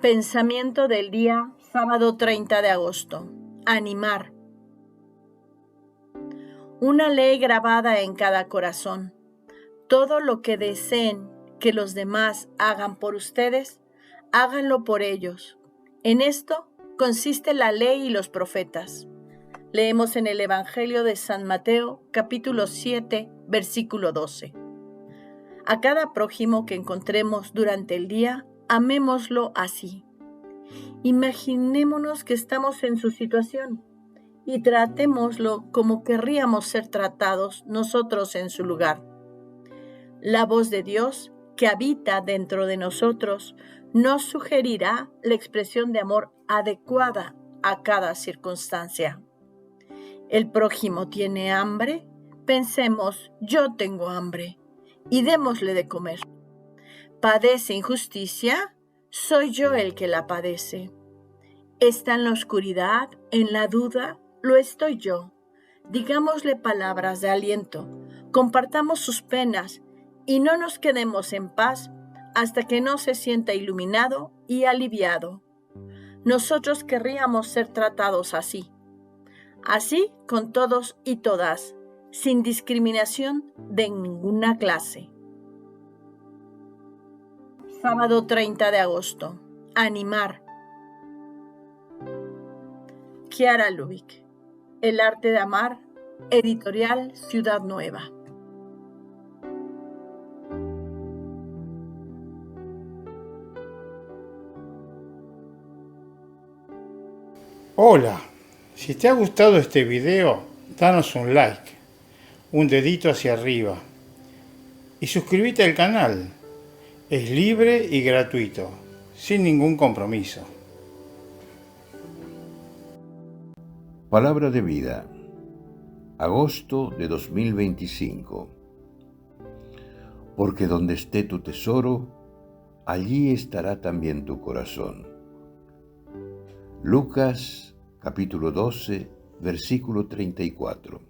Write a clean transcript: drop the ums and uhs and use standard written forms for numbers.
Pensamiento del día, sábado 30 de agosto. Animar. Una ley grabada en cada corazón. Todo lo que deseen que los demás hagan por ustedes, háganlo por ellos. En esto consiste la ley y los profetas. Leemos en el Evangelio de San Mateo, capítulo 7, versículo 12. A cada prójimo que encontremos durante el día, amémoslo así. Imaginémonos que estamos en su situación y tratémoslo como querríamos ser tratados nosotros en su lugar. La voz de Dios que habita dentro de nosotros nos sugerirá la expresión de amor adecuada a cada circunstancia. ¿El prójimo tiene hambre? Pensemos, yo tengo hambre, y démosle de comer. ¿Padece injusticia? Soy yo el que la padece. ¿Está en la oscuridad, en la duda? Lo estoy yo. Digámosle palabras de aliento, compartamos sus penas y no nos quedemos en paz hasta que no se sienta iluminado y aliviado. Nosotros querríamos ser tratados así con todos y todas, sin discriminación de ninguna clase. Sábado 30 de agosto. Animar. Chiara Lubich. El arte de amar. Editorial Ciudad Nueva. Hola, si te ha gustado este video, danos un like, un dedito hacia arriba y suscríbete al canal. Es libre y gratuito, sin ningún compromiso. Palabra de vida, agosto de 2025. Porque donde esté tu tesoro, allí estará también tu corazón. Lucas, capítulo 12, versículo 34.